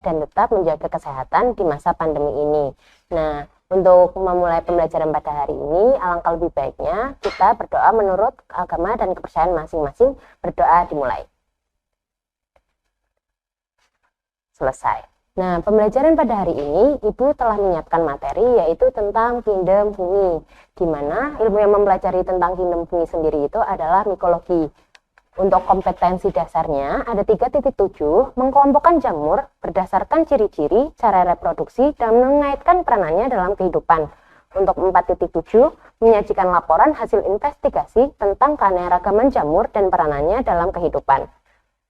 dan tetap menjaga kesehatan di masa pandemi ini. Nah, untuk memulai pembelajaran pada hari ini, alangkah lebih baiknya kita berdoa menurut agama dan kepercayaan masing-masing. Berdoa dimulai. Selesai. Nah, pembelajaran pada hari ini, Ibu telah menyiapkan materi yaitu tentang kingdom fungi, di mana ilmu yang mempelajari tentang kingdom fungi sendiri itu adalah mikologi. Untuk kompetensi dasarnya ada 3.7, mengkelompokkan jamur berdasarkan ciri-ciri, cara reproduksi, dan mengaitkan peranannya dalam kehidupan. Untuk 4.7, menyajikan laporan hasil investigasi tentang keanekaragaman jamur dan peranannya dalam kehidupan.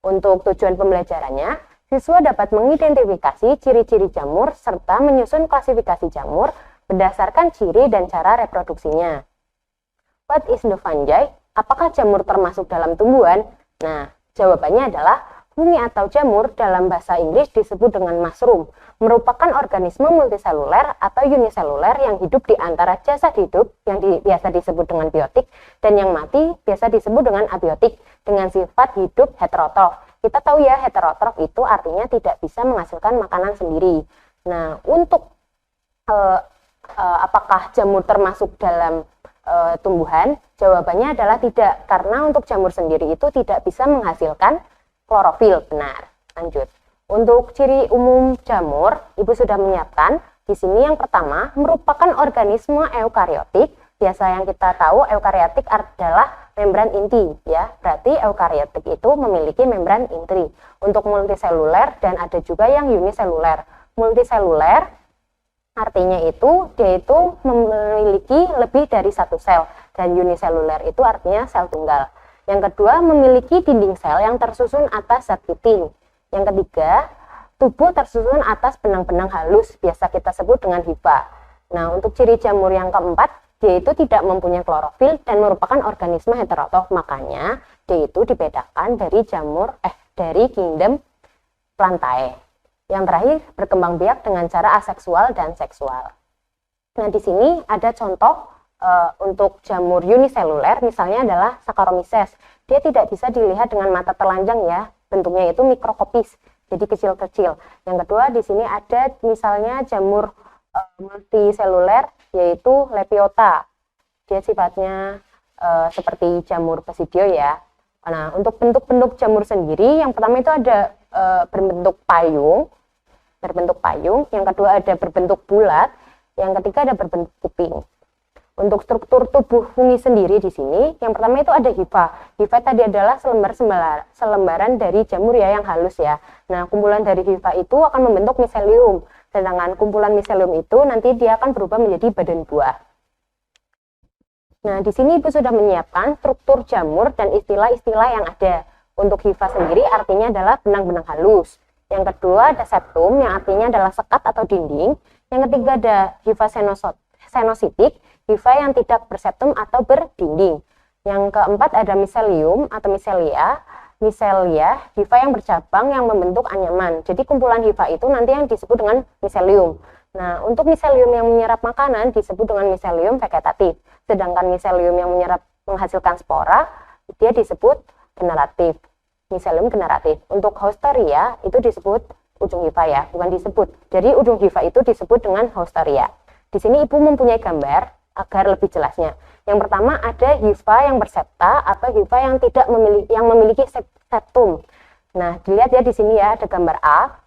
Untuk tujuan pembelajarannya, siswa dapat mengidentifikasi ciri-ciri jamur serta menyusun klasifikasi jamur berdasarkan ciri dan cara reproduksinya. What is the fungi? Apakah jamur termasuk dalam tumbuhan? Nah, jawabannya adalah fungi atau jamur dalam bahasa Inggris disebut dengan mushroom, merupakan organisme multiseluler atau uniseluler yang hidup di antara jasad hidup yang biasa disebut dengan biotik dan yang mati biasa disebut dengan abiotik dengan sifat hidup heterotrof. Kita tahu ya, heterotrof itu artinya tidak bisa menghasilkan makanan sendiri. Nah, untuk apakah jamur termasuk dalam tumbuhan? Jawabannya adalah tidak, karena untuk jamur sendiri itu tidak bisa menghasilkan klorofil. Benar. Lanjut. Untuk ciri umum jamur, Ibu sudah menyiapkan. Di sini yang pertama merupakan organisme eukariotik. Biasa yang kita tahu eukariotik adalah membran inti, ya. Berarti eukariotik itu memiliki membran inti. Untuk multiseluler dan ada juga yang uniseluler. Multiseluler artinya itu dia itu memiliki lebih dari satu sel, dan uniseluler itu artinya sel tunggal. Yang kedua, memiliki dinding sel yang tersusun atas zat kitin. Yang ketiga, tubuh tersusun atas benang-benang halus, biasa kita sebut dengan hifa. Nah, untuk ciri jamur yang keempat, dia itu tidak mempunyai klorofil dan merupakan organisme heterotrof, makanya dia itu dibedakan dari dari kingdom Plantae. Yang terakhir, berkembang biak dengan cara aseksual dan seksual. Nah, di sini ada contoh untuk jamur uniseluler, misalnya adalah Saccharomyces. Dia tidak bisa dilihat dengan mata telanjang ya, bentuknya itu mikroskopis, jadi kecil-kecil. Yang kedua, di sini ada misalnya jamur multiseluler, yaitu Lepiota. Dia sifatnya seperti jamur basidio ya. Nah, untuk bentuk-bentuk jamur sendiri, yang pertama itu ada berbentuk payung, yang kedua ada berbentuk bulat, yang ketiga ada berbentuk kuping. Untuk struktur tubuh fungi sendiri di sini, yang pertama itu ada hifa. Hifa tadi adalah selembaran dari jamur ya yang halus ya. Nah, kumpulan dari hifa itu akan membentuk miselium, sedangkan kumpulan miselium itu nanti dia akan berubah menjadi badan buah. Nah, di sini Ibu sudah menyiapkan struktur jamur dan istilah-istilah yang ada. Untuk hifa sendiri artinya adalah benang-benang halus. Yang kedua ada septum yang artinya adalah sekat atau dinding. Yang ketiga ada hifa senositik, hifa yang tidak berseptum atau berdinding. Yang keempat ada miselium atau miselia, hifa yang bercabang yang membentuk anyaman. Jadi kumpulan hifa itu nanti yang disebut dengan miselium. Nah, untuk miselium yang menyerap makanan disebut dengan miselium vegetatif. Sedangkan miselium yang menghasilkan spora, dia disebut generatif. Miselium generatif. Untuk Hausteria itu disebut ujung hifa ya, bukan disebut. Jadi ujung hifa itu disebut dengan Hausteria. Di sini Ibu mempunyai gambar agar lebih jelasnya. Yang pertama ada hifa yang bersepta atau hifa yang memiliki septum. Nah, dilihat ya di sini ya ada gambar A.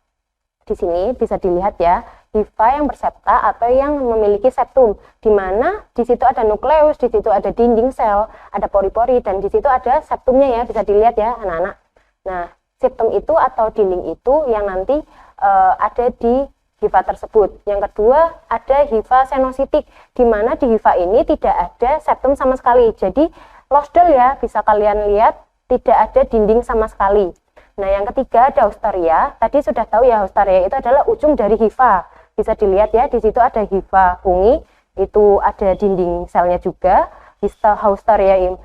Di sini bisa dilihat ya, hifa yang bersepta atau yang memiliki septum, di mana di situ ada nukleus, di situ ada dinding sel, ada pori-pori, dan di situ ada septumnya ya, bisa dilihat ya anak-anak. Nah, septum itu atau dinding itu yang nanti ada di hifa tersebut. Yang kedua ada hifa senositik, di mana di hifa ini tidak ada septum sama sekali. Jadi losdol ya, bisa kalian lihat tidak ada dinding sama sekali. Nah, yang ketiga ada Hausteria. Tadi sudah tahu ya, Hausteria itu adalah ujung dari hifa. Bisa dilihat ya, di situ ada hifa fungi, itu ada dinding selnya juga. Hausterium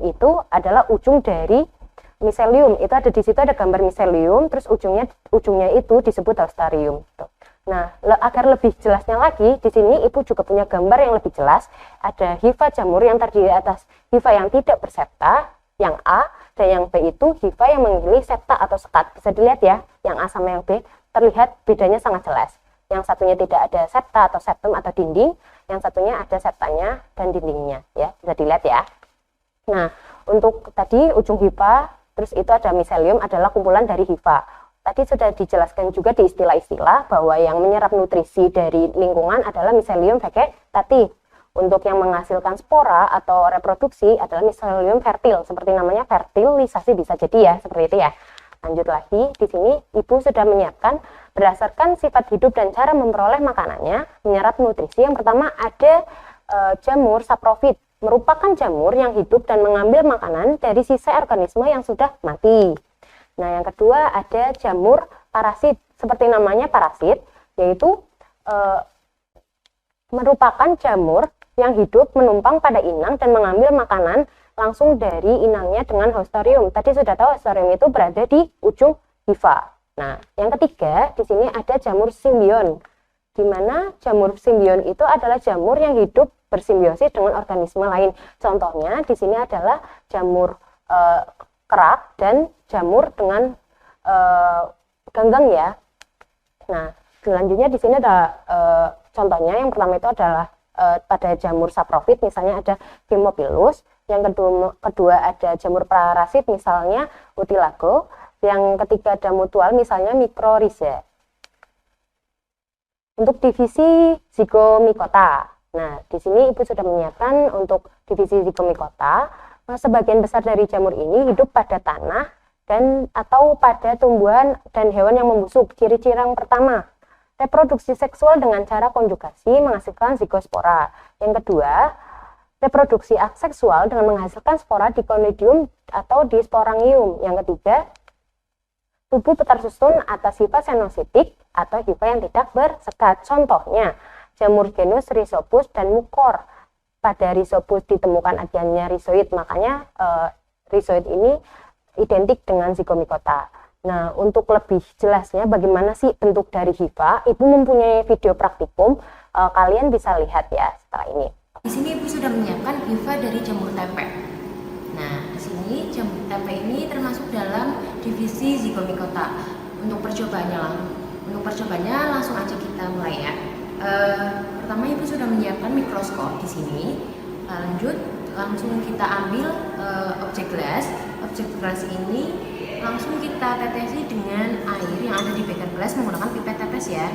itu adalah ujung dari miselium. Itu ada di situ ada gambar miselium, terus ujungnya itu disebut Hausterium. Nah, agar lebih jelasnya lagi, di sini Ibu juga punya gambar yang lebih jelas. Ada hifa jamur yang terdiri atas hifa yang tidak bersepta, yang A, dan yang B itu hifa yang memiliki septa atau sekat. Bisa dilihat ya, yang A sama yang B. terlihat bedanya sangat jelas. Yang satunya tidak ada septa atau septum atau dinding, yang satunya ada septanya dan dindingnya, ya, bisa dilihat ya. Nah, untuk tadi ujung hifa, terus itu ada miselium adalah kumpulan dari hifa. Tadi sudah dijelaskan juga di istilah-istilah bahwa yang menyerap nutrisi dari lingkungan adalah miselium vegetatif. Untuk yang menghasilkan spora atau reproduksi adalah miselium fertil, seperti namanya fertilisasi bisa jadi ya, seperti itu ya. Lanjut lagi, di sini ibu sudah menyiapkan berdasarkan sifat hidup dan cara memperoleh makanannya, menyerap nutrisi. Yang pertama ada jamur saprofit, merupakan jamur yang hidup dan mengambil makanan dari sisa organisme yang sudah mati. Nah, yang kedua ada jamur parasit, seperti namanya parasit, yaitu merupakan jamur yang hidup menumpang pada inang dan mengambil makanan langsung dari inangnya dengan haustorium. Tadi sudah tahu haustorium itu berada di ujung hifa. Nah, yang ketiga di sini ada jamur simbion, di mana jamur simbion itu adalah jamur yang hidup bersimbiosis dengan organisme lain. Contohnya di sini adalah jamur kerak dan jamur dengan ganggang ya. Nah, selanjutnya di sini ada contohnya. Yang pertama itu adalah pada jamur saprofit, misalnya ada Phimophilus. Yang kedua ada jamur parasit, misalnya Utilago. Yang ketiga ada mutual, misalnya Mycorrhizae. Untuk divisi Zygomicota. Nah, di sini ibu sudah menyiapkan untuk divisi Zygomicota. Sebagian besar dari jamur ini hidup pada tanah dan atau pada tumbuhan dan hewan yang membusuk. Ciri-ciri yang pertama, reproduksi seksual dengan cara konjugasi menghasilkan zigospora. Yang kedua, reproduksi aseksual dengan menghasilkan spora di conidium atau di sporangium. Yang ketiga, tubuh petersusun atas hifa senositik atau hifa yang tidak bersekat. Contohnya, jamur genus Rhizopus dan Mucor. Pada Rhizopus ditemukan adanya rhizoid, makanya rhizoid ini identik dengan Zygomicota. Nah, untuk lebih jelasnya bagaimana sih bentuk dari hifa, ibu mempunyai video praktikum, kalian bisa lihat ya setelah ini. Di sini ibu sudah menyiapkan hifa dari jamur tempe. Nah, di sini jamur tempe ini termasuk dalam divisi Zygomicota. Untuk percobaannya langsung aja kita mulai ya. Pertama ibu sudah menyiapkan mikroskop di sini. Lanjut langsung kita ambil objek gelas. Objek gelas ini langsung kita tetesi dengan air yang ada di beker gelas menggunakan pipet tetes ya.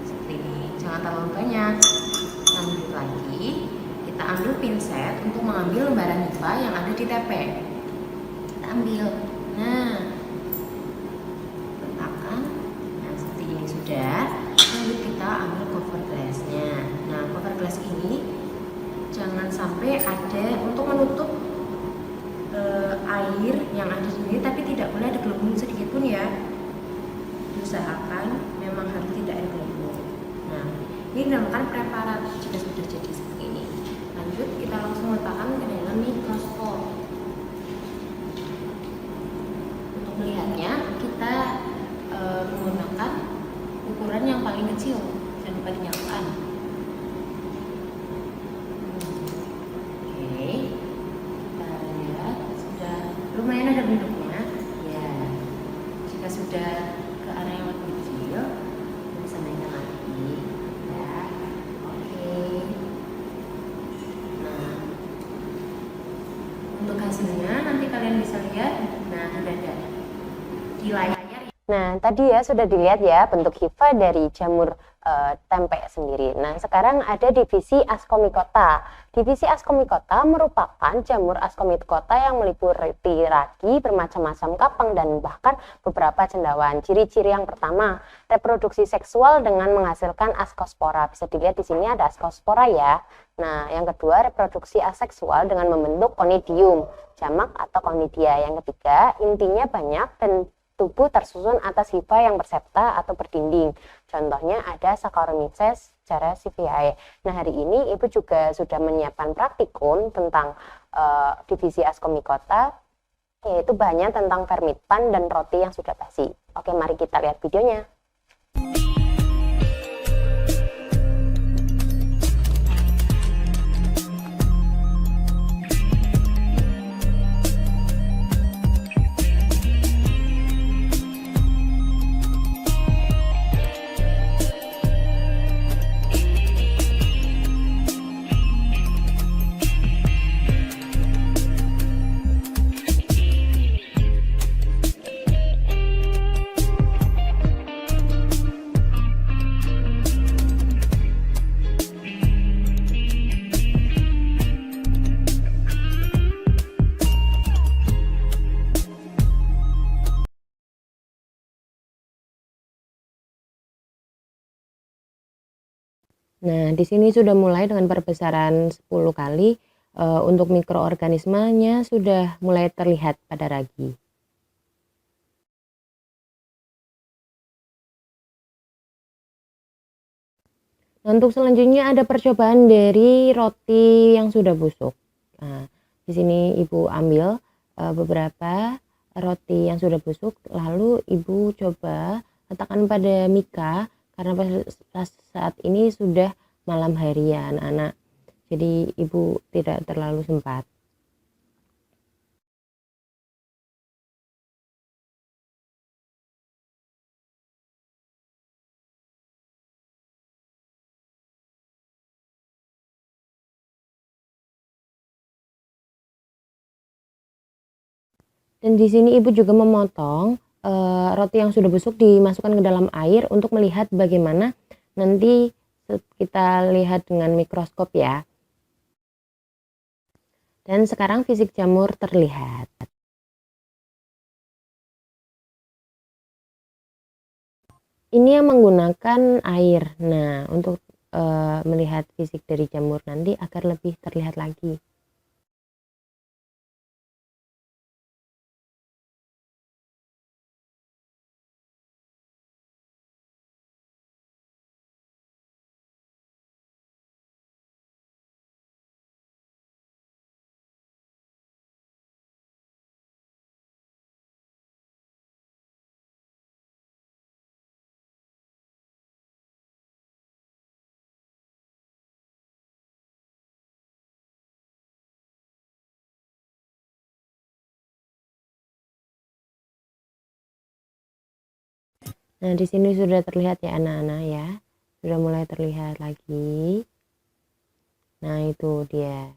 Seperti ini. Jangan terlalu banyak. Lanjut lagi, kita ambil pinset untuk mengambil lembaran hifa yang ada di TP. Kita ambil. Nah, letakkan. Nah, seperti ini sudah. Lanjut kita ambil cover gelasnya. Nah, cover gelas ini jangan sampai ada untuk menutup air yang ada di sini, tapi tidak boleh ada gelembung sedikit pun ya. Diusahakan memang harus tidak ada gelembung. Nah, ini dinamakan preparat jika sudah jadi seperti ini. Lanjut kita langsung letakkan ke dalam mikroskop. Untuk melihatnya kita menggunakan ukuran yang paling kecil, jangan lupa dinyalakan. Oke, kita lihat sudah lumayan ada bentuknya. Ya, jika sudah ke arah yang lebih kecil, bisa naikkan lagi. Ya, oke. Nah, untuk hasilnya nanti kalian bisa lihat. Nah, sudah ada di layar. Nah, tadi ya sudah dilihat ya bentuk hifa dari jamur tempe sendiri. Nah, sekarang ada divisi Ascomycota. Divisi Ascomycota merupakan jamur Ascomycota yang meliputi ragi, bermacam-macam kapang, dan bahkan beberapa cendawan. Ciri-ciri yang pertama, reproduksi seksual dengan menghasilkan ascospora. Bisa dilihat di sini ada ascospora ya. Nah, yang kedua, reproduksi aseksual dengan membentuk conidium, jamak atau conidia. Yang ketiga, intinya banyak dan tubuh tersusun atas hifa yang bersepta atau berdinding. Contohnya ada Saccharomyces cerevisiae. Nah, hari ini ibu juga sudah menyiapkan praktikum tentang divisi Ascomycota, yaitu bahannya tentang vermitpan dan roti yang sudah basi. Oke, mari kita lihat videonya. Nah, di sini sudah mulai dengan perbesaran 10 kali, untuk mikroorganismenya sudah mulai terlihat pada ragi. Nah, untuk selanjutnya ada percobaan dari roti yang sudah busuk. Nah, di sini Ibu ambil, beberapa roti yang sudah busuk, lalu Ibu coba letakkan pada mika, karena pas saat ini sudah malam hari ya anak-anak. Jadi Ibu tidak terlalu sempat. Dan di sini Ibu juga memotong, roti yang sudah busuk dimasukkan ke dalam air untuk melihat bagaimana nanti kita lihat dengan mikroskop ya. Dan sekarang fisik jamur terlihat. Ini yang menggunakan air. Nah, untuk melihat fisik dari jamur nanti agar lebih terlihat lagi. Nah, di sini sudah terlihat ya anak-anak ya. Sudah mulai terlihat lagi. Nah, itu dia.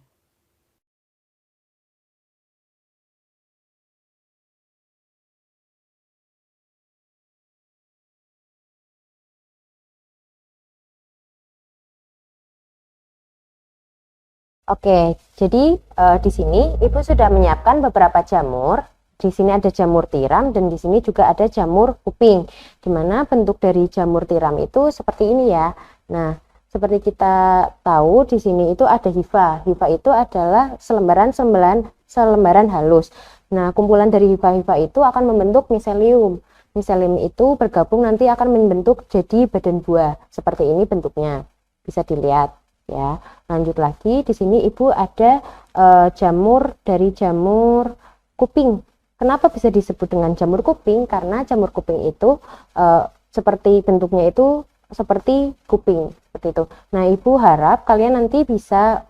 Oke, jadi di sini Ibu sudah menyiapkan beberapa jamur. Di sini ada jamur tiram dan di sini juga ada jamur kuping. Dimana bentuk dari jamur tiram itu seperti ini ya. Nah, seperti kita tahu di sini itu ada hifa. Hifa itu adalah selembaran halus. Nah, kumpulan dari hifa-hifa itu akan membentuk miselium. Miselium itu bergabung nanti akan membentuk jadi badan buah. Seperti ini bentuknya. Bisa dilihat ya. Lanjut lagi, di sini Ibu ada jamur dari jamur kuping. Kenapa bisa disebut dengan jamur kuping? Karena jamur kuping itu seperti bentuknya itu seperti kuping, seperti itu. Nah, Ibu harap kalian nanti bisa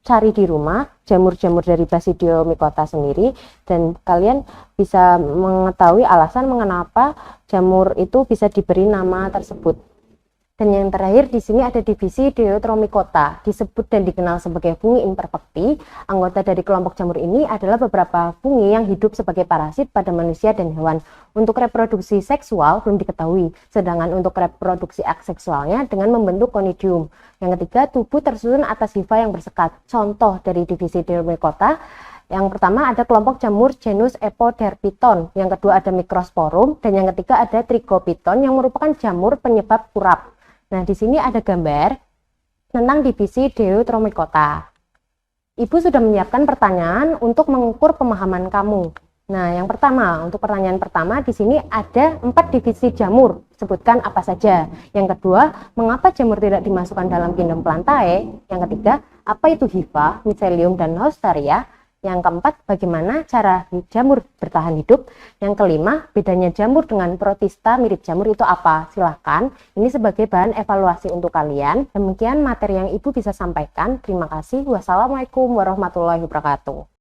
cari di rumah jamur-jamur dari Basidiomycota sendiri dan kalian bisa mengetahui alasan mengapa jamur itu bisa diberi nama tersebut. Dan yang terakhir di sini ada divisi Deuteromycota, disebut dan dikenal sebagai fungi imperfecti. Anggota dari kelompok jamur ini adalah beberapa fungi yang hidup sebagai parasit pada manusia dan hewan. Untuk reproduksi seksual belum diketahui, sedangkan untuk reproduksi aseksualnya dengan membentuk conidium. Yang ketiga, tubuh tersusun atas hifa yang bersekat. Contoh dari divisi Deuteromycota, yang pertama ada kelompok jamur genus Epoderpiton, yang kedua ada Microsporum, dan yang ketiga ada Trigopiton yang merupakan jamur penyebab kurap. Nah, di sini ada gambar tentang divisi Deuteromycota. Ibu sudah menyiapkan pertanyaan untuk mengukur pemahaman kamu. Nah, yang pertama, untuk pertanyaan pertama di sini ada 4 divisi jamur. Sebutkan apa saja. Yang kedua, mengapa jamur tidak dimasukkan dalam kingdom Plantae? Yang ketiga, apa itu hifa, miselium, dan haustaria? Yang keempat, bagaimana cara jamur bertahan hidup? Yang kelima, bedanya jamur dengan protista mirip jamur itu apa? Silahkan, ini sebagai bahan evaluasi untuk kalian. Demikian materi yang Ibu bisa sampaikan. Terima kasih. Wassalamualaikum warahmatullahi wabarakatuh.